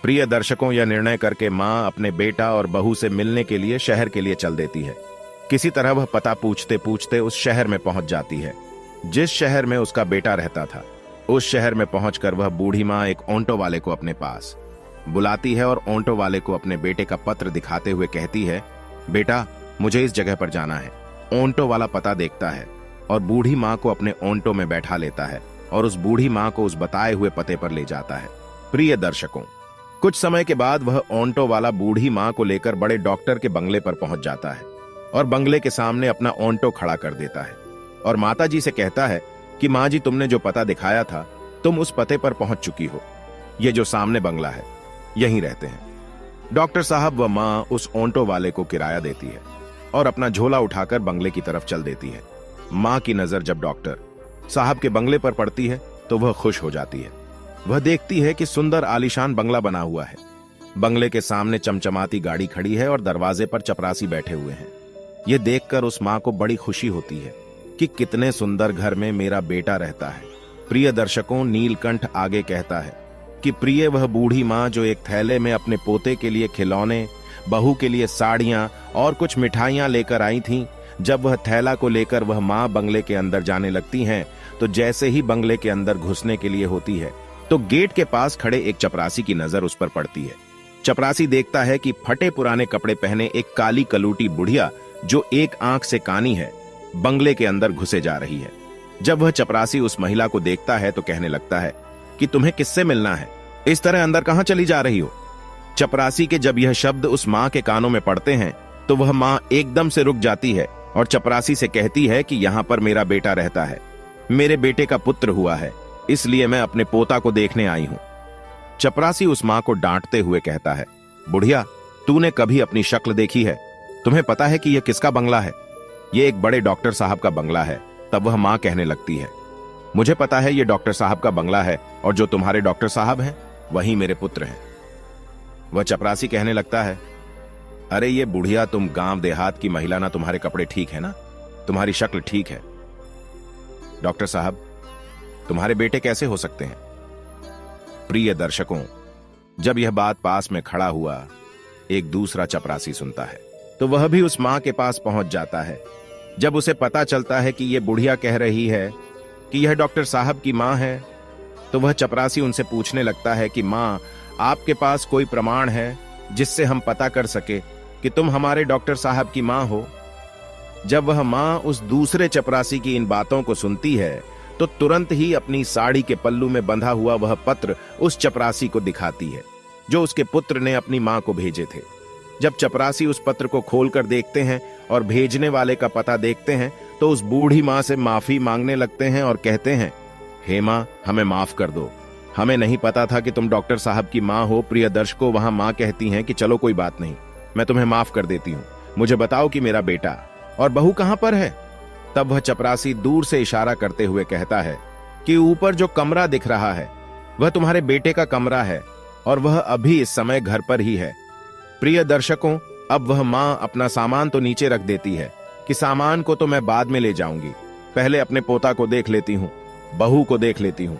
प्रिय दर्शकों, यह निर्णय करके मां अपने बेटा और बहू से मिलने के लिए शहर के लिए चल देती है। किसी तरह वह पता पूछते पूछते उस शहर में पहुंच जाती है जिस शहर में उसका बेटा रहता था। उस शहर में पहुंचकर वह बूढ़ी मां एक ऑटो वाले को अपने पास बुलाती है और ऑटो वाले को अपने बेटे का पत्र दिखाते हुए कहती है, बेटा, मुझे इस जगह पर जाना है। ऑटो वाला पता देखता है और बूढ़ी मां को अपने ऑटो में बैठा लेता है और उस बूढ़ी मां को उस बताए हुए पते पर ले जाता है। प्रिय दर्शकों, कुछ समय के बाद वह ऑटो वाला बूढ़ी मां को लेकर बड़े डॉक्टर के बंगले पर पहुंच जाता है और बंगले के सामने अपना ऑटो खड़ा कर देता है और माता जी से कहता है कि मां जी, तुमने जो पता दिखाया था, तुम उस पते पर पहुंच चुकी हो। ये जो सामने बंगला है, यहीं रहते हैं। डॉक्टर साहब व मां उस ऑटो वाले को किराया देती है और अपना झोला उठाकर बंगले की तरफ चल देती है। मां की नजर जब डॉक्टर साहब के बंगले पर पड़ती है तो वह खुश हो जाती है। वह देखती है कि सुंदर आलीशान बंगला बना हुआ है। बंगले के सामने चमचमाती गाड़ी खड़ी है और दरवाजे पर चपरासी बैठे हुए हैं। यह देखकर उस मां को बड़ी खुशी होती है कि कितने सुंदर घर में मेरा बेटा रहता है। प्रिय दर्शकों, नीलकंठ आगे कहता है कि प्रिय वह बूढ़ी मां जो एक थैले में अपने पोते के लिए खिलौने, बहू के लिए साड़ियां और कुछ मिठाइयां लेकर आई थीं, जब वह थैला को लेकर वह मां बंगले के अंदर जाने लगती हैं तो जैसे ही बंगले के अंदर घुसने के लिए होती है तो गेट के पास खड़े एक चपरासी की नजर उस पर पड़ती है। चपरासी देखता है कि फटे पुराने कपड़े पहने एक काली कलूटी बुढ़िया जो एक आंख से कानी है, बंगले के अंदर घुसे जा रही है। जब वह चपरासी उस महिला को देखता है तो कहने लगता है कि तुम्हें किससे मिलना है, इस तरह अंदर कहां चली जा रही हो। चपरासी के जब यह शब्द उस मां के कानों में पड़ते हैं तो वह मां एकदम से रुक जाती है और चपरासी से कहती है कि यहां पर मेरा बेटा रहता है, मेरे बेटे का पुत्र हुआ है, इसलिए मैं अपने पोता को देखने आई हूं। चपरासी उस मां को डांटते हुए कहता है, बुढ़िया, तूने कभी अपनी शक्ल देखी है? तुम्हें पता है कि यह किसका बंगला है? यह एक बड़े डॉक्टर साहब का बंगला है। तब वह मां कहने लगती है, मुझे पता है यह डॉक्टर साहब का बंगला है और जो तुम्हारे डॉक्टर साहब हैं वही मेरे पुत्र हैं। वह चपरासी कहने लगता है, अरे ये बुढ़िया, तुम गांव देहात की महिला ना, तुम्हारे कपड़े ठीक है ना, तुम्हारी शक्ल ठीक है। डॉक्टर साहब, तुम्हारे बेटे कैसे हो सकते हैं? प्रिय दर्शकों, जब यह बात पास में खड़ा हुआ एक दूसरा चपरासी सुनता है तो वह भी उस मां के पास पहुंच जाता है। जब उसे पता चलता है कि यह बुढ़िया कह रही है कि यह डॉक्टर साहब की मां है तो वह चपरासी उनसे पूछने लगता है कि मां, आपके पास कोई प्रमाण है जिससे हम पता कर सके कि तुम हमारे डॉक्टर साहब की मां हो? जब वह मां उस दूसरे चपरासी की इन बातों को सुनती है तो तुरंत ही अपनी साड़ी के पल्लू में बंधा हुआ वह पत्र उस चपरासी को दिखाती है जो उसके पुत्र ने अपनी मां को भेजे थे। जब चपरासी उस पत्र को खोलकर देखते हैं और भेजने वाले का पता देखते हैं तो उस बूढ़ी मां से माफी मांगने लगते हैं और कहते हैं, हे मां, हमें माफ कर दो, हमें नहीं पता था कि तुम डॉक्टर साहब की मां हो। प्रिय दर्शकों, वहां मां कहती हैं कि चलो कोई बात नहीं, मैं तुम्हें माफ कर देती हूं, मुझे बताओ कि मेरा बेटा और बहू कहां पर है। तब वह चपरासी दूर से इशारा करते हुए कहता है कि ऊपर जो कमरा दिख रहा है वह तुम्हारे बेटे का कमरा है और वह अभी इस समय घर पर ही है। प्रिय दर्शकों, अब वह मां अपना सामान तो नीचे रख देती है कि सामान को तो मैं बाद में ले जाऊंगी, पहले अपने पोता को देख लेती हूं, बहू को देख लेती हूं।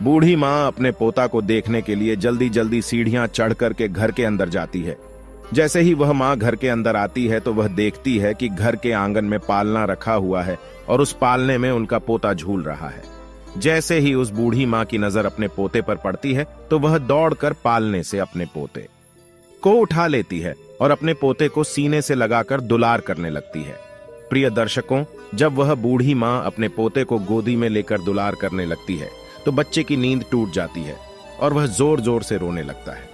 बूढ़ी मां अपने पोता को देखने के लिए जल्दी जल्दी सीढ़ियां चढ़ करके घर के अंदर जाती है। जैसे ही वह मां घर के अंदर आती है तो वह देखती है कि घर के आंगन में पालना रखा हुआ है और उस पालने में उनका पोता झूल रहा है। जैसे ही उस बूढ़ी मां की नजर अपने पोते पर पड़ती है तो वह दौड़कर पालने से अपने पोते को उठा लेती है और अपने पोते को सीने से लगाकर दुलार करने लगती है। प्रिय दर्शकों, जब वह बूढ़ी मां अपने पोते को गोदी में लेकर दुलार करने लगती है तो बच्चे की नींद टूट जाती है और वह जोर जोर से रोने लगता है।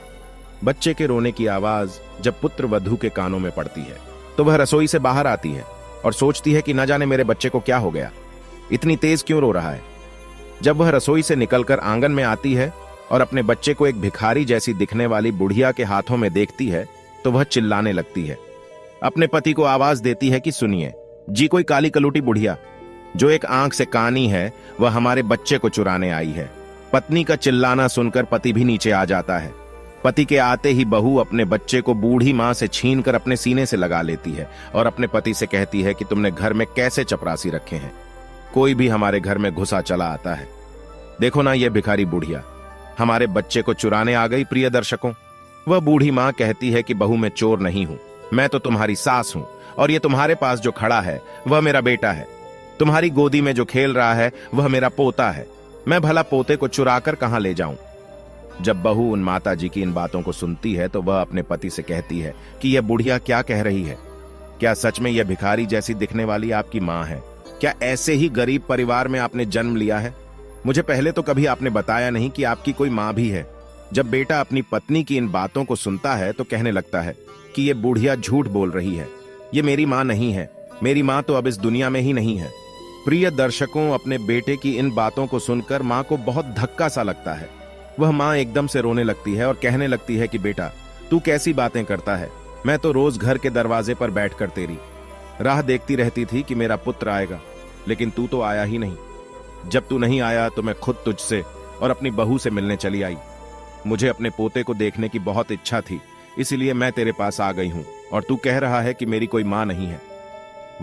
बच्चे के रोने की आवाज जब पुत्र वधू के कानों में पड़ती है तो वह रसोई से बाहर आती है और सोचती है कि न जाने मेरे बच्चे को क्या हो गया, इतनी तेज क्यों रो रहा है। जब वह रसोई से निकलकर आंगन में आती है और अपने बच्चे को एक भिखारी जैसी दिखने वाली बुढ़िया के हाथों में देखती है तो वह चिल्लाने लगती है। अपने पति को आवाज देती है कि सुनिए जी, कोई काली कलूटी बुढ़िया जो एक आंख से कानी है वह हमारे बच्चे को चुराने आई है। पत्नी का चिल्लाना सुनकर पति भी नीचे आ जाता है। पति के आते ही बहू अपने बच्चे को बूढ़ी मां से छीनकर अपने सीने से लगा लेती है और अपने पति से कहती है कि तुमने घर में कैसे चपरासी रखे हैं, कोई भी हमारे घर में घुसा चला आता है। देखो ना, यह भिखारी बुढ़िया हमारे बच्चे को चुराने आ गई। प्रिय दर्शकों, वह बूढ़ी मां कहती है कि बहू मैं चोर नहीं हूं, मैं तो तुम्हारी सास हूं और ये तुम्हारे पास जो खड़ा है वह मेरा बेटा है। तुम्हारी गोदी में जो खेल रहा है वह मेरा पोता है। मैं भला पोते को चुराकर कहां ले जाऊं। जब बहू उन माता जी की इन बातों को सुनती है तो वह अपने पति से कहती है कि यह बुढ़िया क्या कह रही है। क्या सच में यह भिखारी जैसी दिखने वाली आपकी मां है? क्या ऐसे ही गरीब परिवार में आपने जन्म लिया है? मुझे पहले तो कभी आपने बताया नहीं कि आपकी कोई मां भी है। जब बेटा अपनी पत्नी की इन बातों को सुनता है तो कहने लगता है कि यह बुढ़िया झूठ बोल रही है, ये मेरी मां नहीं है, मेरी मां तो अब इस दुनिया में ही नहीं है। प्रिय दर्शकों, अपने बेटे की इन बातों को सुनकर मां को बहुत धक्का सा लगता है। वह मां एकदम से रोने लगती है और कहने लगती है कि बेटा तू कैसी बातें करता है, मैं तो रोज घर के दरवाजे पर बैठकर तेरी राह देखती रहती थी कि मेरा पुत्र आएगा, लेकिन तू तो आया ही नहीं। जब तू नहीं आया तो मैं खुद तुझसे और अपनी बहू से मिलने चली आई। मुझे अपने पोते को देखने की बहुत इच्छा थी, इसीलिए मैं तेरे पास आ गई हूं और तू कह रहा है कि मेरी कोई मां नहीं है।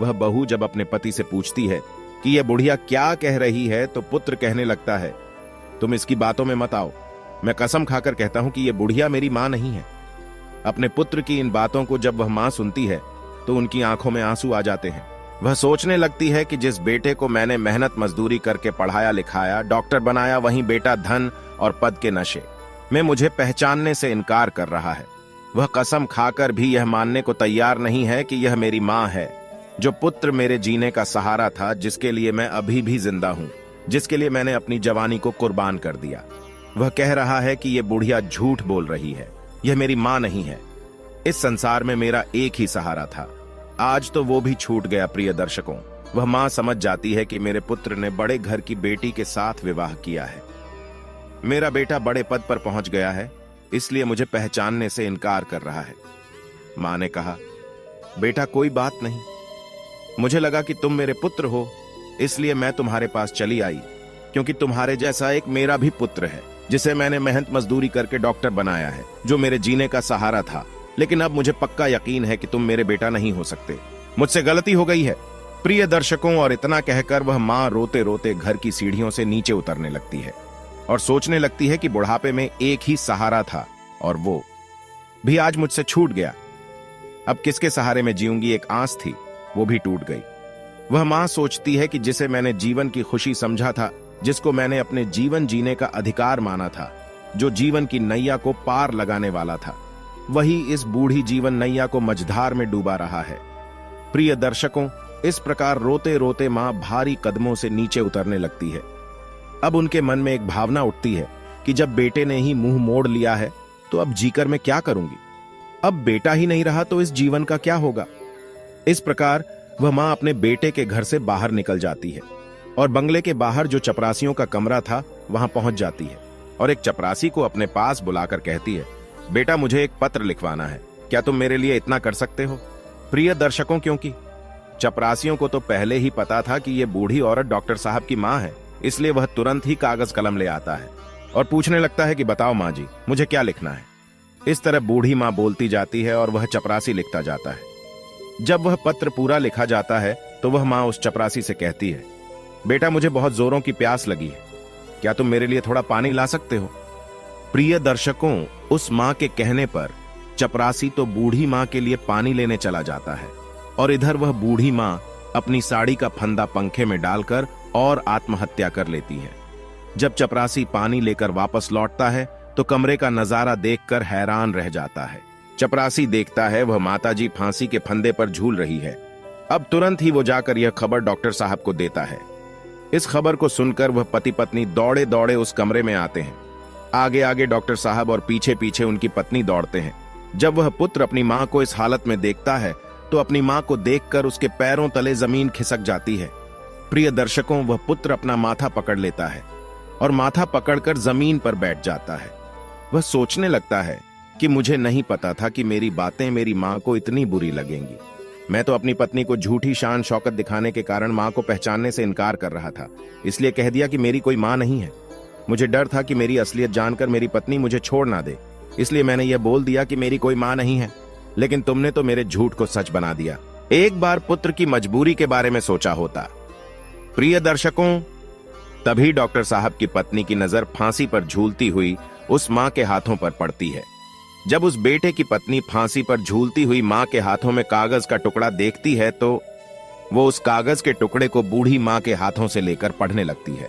वह बहू जब अपने पति से पूछती है कि यह बुढ़िया क्या कह रही है तो पुत्र कहने लगता है तुम इसकी बातों में मत आओ, मैं कसम खाकर कहता हूं कि यह बुढ़िया मेरी मां नहीं है। अपने पुत्र की इन बातों को जब वह मां सुनती है तो उनकी आंखों में आंसू आ जाते हैं। वह सोचने लगती है कि जिस बेटे को मैंने मेहनत मजदूरी करके पढ़ाया लिखाया, डॉक्टर बनाया, वहीं बेटा धन और पद के नशे में मुझे पहचानने से इनकार कर रहा है। वह कसम खाकर भी यह मानने को तैयार नहीं है कि यह मेरी मां है, जो पुत्र मेरे जीने का सहारा था, जिसके लिए मैं अभी भी जिंदा हूं, जिसके लिए मैंने अपनी जवानी को कुर्बान कर दिया। वह कह रहा है कि यह बुढ़िया झूठ बोल रही है, यह मेरी मां नहीं है। इस संसार में मेरा एक ही सहारा था, आज तो वो भी छूट गया। प्रिय दर्शकों, वह मां समझ जाती है कि मेरे पुत्र ने बड़े घर की बेटी के साथ विवाह किया है, मेरा बेटा बड़े पद पर पहुंच गया है, इसलिए मुझे पहचानने से इनकार कर रहा है। मां ने कहा, बेटा कोई बात नहीं, मुझे लगा कि तुम मेरे पुत्र हो, इसलिए मैं तुम्हारे पास चली आई, क्योंकि तुम्हारे जैसा एक मेरा भी पुत्र है, जिसे मैंने मेहनत मजदूरी करके डॉक्टर बनाया है, जो मेरे जीने का सहारा था। लेकिन अब मुझे पक्का यकीन है कि तुम मेरे बेटा नहीं हो सकते, मुझसे गलती हो गई है। प्रिय दर्शकों, और इतना कहकर वह मां रोते रोते घर की सीढ़ियों से नीचे उतरने लगती है और सोचने लगती है कि बुढ़ापे में एक ही सहारा था और वो भी आज मुझसे छूट गया। अब किसके सहारे में जीऊंगी? एक आस थी, वो भी टूट गई। वह मां सोचती है कि जिसे मैंने जीवन की खुशी समझा था, जिसको मैंने अपने जीवन जीने का अधिकार माना था, जो जीवन की नैया को पार लगाने वाला था, वही इस बूढ़ी जीवन नैया को मझधार में डूबा रहा है। प्रिय दर्शकों, इस प्रकार रोते रोते मां भारी कदमों से नीचे उतरने लगती है। अब उनके मन में एक भावना उठती है कि जब बेटे ने ही मुंह मोड़ लिया है तो अब जीकर मैं क्या करूंगी? अब बेटा ही नहीं रहा तो इस जीवन का क्या होगा? इस प्रकार वह मां अपने बेटे के घर से बाहर निकल जाती है और बंगले के बाहर जो चपरासियों का कमरा था वहां पहुंच जाती है और एक चपरासी को अपने पास बुलाकर कहती है, बेटा मुझे एक पत्र लिखवाना है, क्या तुम मेरे लिए इतना कर सकते हो? प्रिय दर्शकों, क्योंकि चपरासियों को तो पहले ही पता था कि ये बूढ़ी औरत डॉक्टर साहब की माँ है, इसलिए वह तुरंत ही कागज कलम ले आता है और पूछने लगता है कि बताओ माँ जी, मुझे क्या लिखना है। इस तरह बूढ़ी माँ बोलती जाती है और वह चपरासी लिखता जाता है। जब वह पत्र पूरा लिखा जाता है तो वह माँ उस चपरासी से कहती है, बेटा मुझे बहुत जोरों की प्यास लगी है, क्या तुम मेरे लिए थोड़ा पानी ला सकते हो। प्रिय दर्शकों, उस माँ के कहने पर चपरासी तो बूढ़ी माँ के लिए पानी लेने चला जाता है और इधर वह बूढ़ी माँ अपनी साड़ी का फंदा पंखे में डालकर और आत्महत्या कर लेती है। जब चपरासी पानी लेकर वापस लौटता है तो कमरे का नजारा देखकर हैरान रह जाता है। चपरासी देखता है वह माताजी फांसी के फंदे पर झूल रही है। अब तुरंत ही वो जाकर यह खबर डॉक्टर साहब को देता है। इस खबर को सुनकर वह पति पत्नी दौड़े दौड़े उस कमरे में आते हैं। आगे आगे डॉक्टर साहब और पीछे पीछे उनकी पत्नी दौड़ते हैं। जब वह पुत्र अपनी मां को इस हालत में देखता है तो अपनी मां को देखकर उसके पैरों तले जमीन खिसक जाती है। प्रिय दर्शकों, वह पुत्र अपना माथा पकड़ लेता है और माथा पकड़कर जमीन पर बैठ जाता है। वह सोचने लगता है कि मुझे नहीं पता था कि मेरी बातें मेरी मां को इतनी बुरी लगेंगी। मैं तो अपनी पत्नी को झूठी शान शौकत दिखाने के कारण मां को पहचानने से इनकार कर रहा था, इसलिए कह दिया कि मेरी कोई मां नहीं है। मुझे डर था कि मेरी असलियत जानकर मेरी पत्नी मुझे छोड़ ना दे, इसलिए मैंने यह बोल दिया कि मेरी कोई मां नहीं है। लेकिन तुमने तो मेरे झूठ को सच बना दिया। एक बार पुत्र की मजबूरी के बारे में सोचा होता। प्रिय दर्शकों, तभी डॉक्टर साहब की पत्नी की नजर फांसी पर झूलती हुई उस मां के हाथों पर पड़ती है। जब उस बेटे की पत्नी फांसी पर झूलती हुई मां के हाथों में कागज का टुकड़ा देखती है तो वो उस कागज के टुकड़े को बूढ़ी मां के हाथों से लेकर पढ़ने लगती है।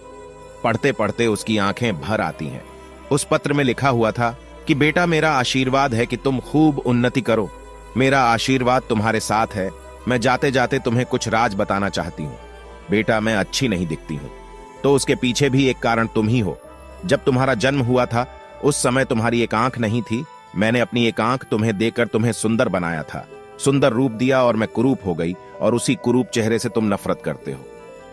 पढ़ते पढ़ते उसकी आंखें भर आती हैं। उस पत्र में लिखा हुआ था कि बेटा, मेरा आशीर्वाद है कि तुम खूब उन्नति करो। मेरा आशीर्वाद तुम्हारे साथ है। मैं जाते जाते तुम्हें कुछ राज बताना चाहती हूँ। बेटा, मैं अच्छी नहीं दिखती हूँ, तो उसके पीछे भी एक कारण तुम ही हो। जब तुम्हारा जन्म हुआ था उस समय तुम्हारी एक आंख नहीं थी। मैंने अपनी एक आंख तुम्हें देकर तुम्हें सुंदर बनाया था, सुंदर रूप दिया और मैं कुरूप हो गई, और उसी कुरूप चेहरे से तुम नफरत करते हो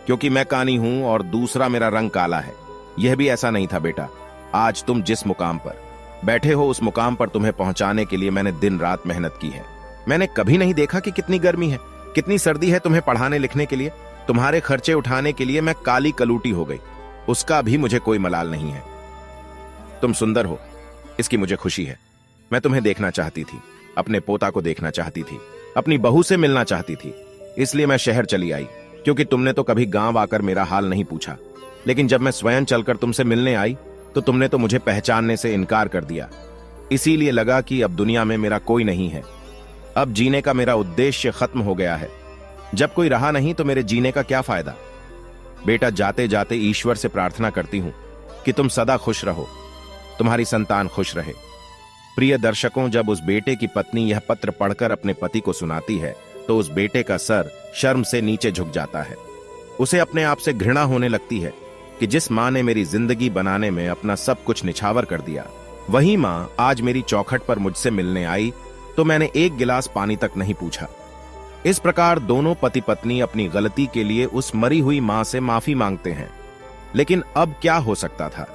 क्योंकि मैं कानी हूं और दूसरा मेरा रंग काला है। यह भी ऐसा नहीं था बेटा। आज तुम जिस मुकाम पर बैठे हो उस मुकाम पर तुम्हें पहुंचाने के लिए मैंने दिन रात मेहनत की है। मैंने कभी नहीं देखा कि कितनी गर्मी है, कितनी सर्दी है तुम्हें पढ़ाने लिखने के लिए। तुम्हारे खर्चे उठाने के लिए मैं काली कलूटी हो गई, उसका भी मुझे कोई मलाल नहीं है। तुम सुंदर हो, इसकी मुझे खुशी है। मैं तुम्हें देखना चाहती थी, अपने पोता को देखना चाहती थी, अपनी बहू से मिलना चाहती थी, इसलिए मैं शहर चली आई, क्योंकि तुमने तो कभी गांव आकर मेरा हाल नहीं पूछा। लेकिन जब मैं स्वयं चलकर तुमसे मिलने आई तो तुमने तो मुझे पहचानने से इनकार कर दिया। इसीलिए लगा कि अब दुनिया में मेरा कोई नहीं है, अब जीने का मेरा उद्देश्य खत्म हो गया है। जब कोई रहा नहीं तो मेरे जीने का क्या फायदा। बेटा, जाते जाते ईश्वर से प्रार्थना करती हूं कि तुम सदा खुश रहो, तुम्हारी संतान खुश रहे। प्रिय दर्शकों, जब उस बेटे की पत्नी यह पत्र पढ़कर अपने पति को सुनाती है तो उस बेटे का सर शर्म से नीचे झुक जाता है। उसे अपने आप से घृणा होने लगती है कि जिस मां ने मेरी जिंदगी बनाने में अपना सब कुछ निछावर कर दिया, वही मां आज मेरी चौखट पर मुझसे मिलने आई तो मैंने एक गिलास पानी तक नहीं पूछा। इस प्रकार दोनों पति पत्नी अपनी गलती के लिए उस मरी हुई मां से माफी मांगते हैं। लेकिन अब क्या हो सकता था,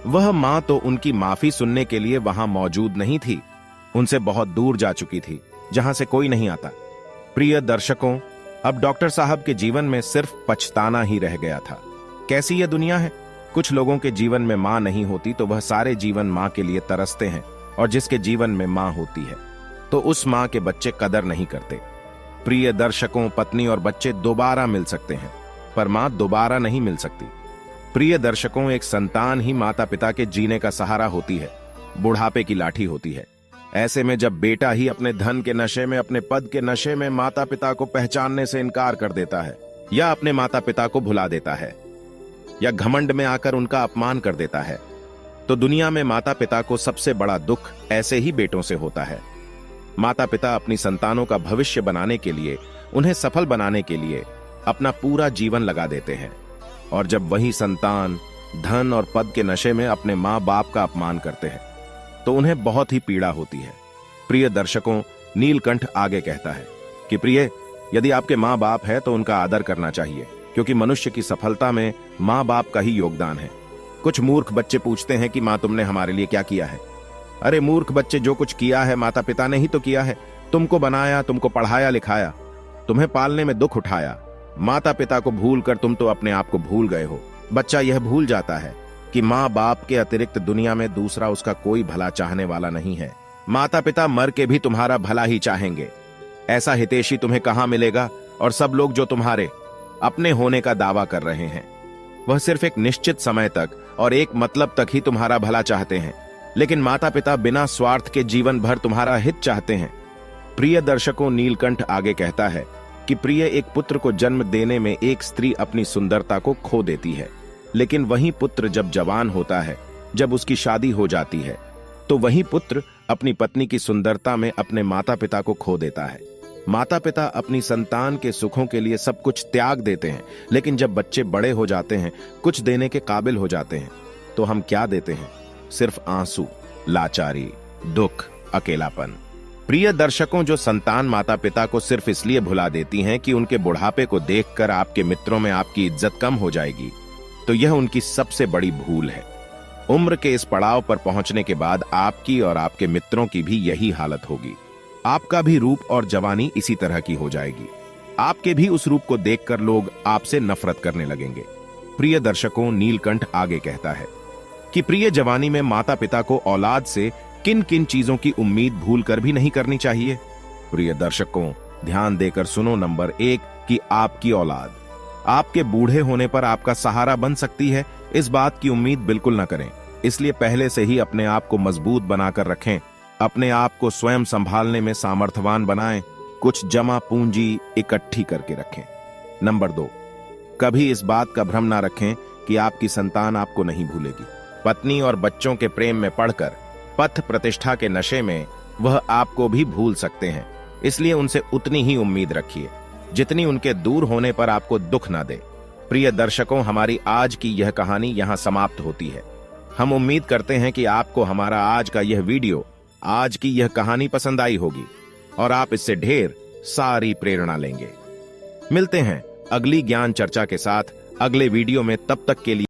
वह मां तो उनकी माफी सुनने के लिए वहां मौजूद नहीं थी, उनसे बहुत दूर जा चुकी थी, जहां से कोई नहीं आता। प्रिय दर्शकों, अब डॉक्टर साहब के जीवन में सिर्फ पछताना ही रह गया था। कैसी यह दुनिया है, कुछ लोगों के जीवन में मां नहीं होती तो वह सारे जीवन मां के लिए तरसते हैं, और जिसके जीवन में मां होती है तो उस मां के बच्चे कदर नहीं करते। प्रिय दर्शकों, पत्नी और बच्चे दोबारा मिल सकते हैं पर मां दोबारा नहीं मिल सकती। प्रिय दर्शकों, एक संतान ही माता पिता के जीने का सहारा होती है, बुढ़ापे की लाठी होती है। ऐसे में जब बेटा ही अपने धन के नशे में, अपने पद के नशे में माता पिता को पहचानने से इनकार कर देता है, या अपने माता पिता को भुला देता है, या घमंड में आकर उनका अपमान कर देता है, तो दुनिया में माता पिता को सबसे बड़ा दुख ऐसे ही बेटों से होता है। माता पिता अपनी संतानों का भविष्य बनाने के लिए, उन्हें सफल बनाने के लिए अपना पूरा जीवन लगा देते हैं, और जब वही संतान धन और पद के नशे में अपने माँ बाप का अपमान करते हैं तो उन्हें बहुत ही पीड़ा होती है। प्रिय दर्शकों, नीलकंठ आगे कहता है कि प्रिय, यदि आपके माँ बाप है तो उनका आदर करना चाहिए, क्योंकि मनुष्य की सफलता में माँ बाप का ही योगदान है। कुछ मूर्ख बच्चे पूछते हैं कि माँ तुमने हमारे लिए क्या किया है। अरे मूर्ख बच्चे, जो कुछ किया है माता पिता ने ही तो किया है। तुमको बनाया, तुमको पढ़ाया लिखाया, तुम्हें पालने में दुख उठाया। माता पिता को भूलकर तुम तो अपने आप को भूल गए हो। बच्चा यह भूल जाता है कि माँ बाप के अतिरिक्त दुनिया में दूसरा उसका कोई भला चाहने वाला नहीं है। माता पिता मर के भी तुम्हारा भला ही चाहेंगे। ऐसा हितैषी तुम्हें कहां मिलेगा? और सब लोग जो तुम्हारे अपने होने का दावा कर रहे हैं, वह सिर्फ एक निश्चित समय तक और एक मतलब तक ही तुम्हारा भला चाहते हैं। लेकिन माता पिता बिना स्वार्थ के जीवन भर तुम्हारा हित चाहते हैं। प्रिय दर्शकों, नीलकंठ आगे कहता है कि प्रिय, एक पुत्र को जन्म देने में एक स्त्री अपनी सुंदरता को खो देती है, लेकिन वही पुत्र जब जवान होता है, जब उसकी शादी हो जाती है, तो वही पुत्र अपनी पत्नी की सुंदरता में अपने माता पिता को खो देता है। माता पिता अपनी संतान के सुखों के लिए सब कुछ त्याग देते हैं, लेकिन जब बच्चे बड़े हो जाते हैं, कुछ देने के काबिल हो जाते हैं, तो हम क्या देते हैं? सिर्फ आंसू, लाचारी, दुख, अकेलापन। प्रिय दर्शकों, जो संतान माता पिता को सिर्फ इसलिए भुला देती हैं कि उनके बुढ़ापे को देखकर आपके मित्रों में आपकी इज्जत कम हो जाएगी, तो यह उनकी सबसे बड़ी भूल है। उम्र के इस पड़ाव पर पहुंचने के बाद आपकी और आपके मित्रों की भी यही हालत होगी। आपका भी रूप और जवानी इसी तरह की हो जाएगी। आपके भी उस रूप को देखकर लोग आपसे नफरत करने लगेंगे। प्रिय दर्शकों, नीलकंठ आगे कहता है कि प्रिय जवानी में माता पिता को औलाद से किन किन चीजों की उम्मीद भूलकर भी नहीं करनी चाहिए। प्रिय दर्शकों, ध्यान देकर सुनो। नंबर 1 कि आपकी औलाद आपके बूढ़े होने पर आपका सहारा बन सकती है, इस बात की उम्मीद बिल्कुल न करें। इसलिए पहले से ही अपने आप को मजबूत बनाकर रखें। अपने आप को स्वयं संभालने में सामर्थ्यवान बनाएं। कुछ जमा पूंजी इकट्ठी करके रखें। नंबर 2, कभी इस बात का भ्रम ना रखें कि आपकी संतान आपको नहीं भूलेगी। पत्नी और बच्चों के प्रेम में पड़कर, पथ प्रतिष्ठा के नशे में वह आपको भी भूल सकते हैं। इसलिए उनसे उतनी ही उम्मीद रखिए जितनी उनके दूर होने पर आपको दुख ना दे। प्रिय दर्शकों, हमारी आज की यह कहानी यहां समाप्त होती है। हम उम्मीद करते हैं कि आपको हमारा आज का यह वीडियो, आज की यह कहानी पसंद आई होगी और आप इससे ढेर सारी प्रेरणा लेंगे। मिलते हैं अगली ज्ञान चर्चा के साथ अगले वीडियो में। तब तक के लिए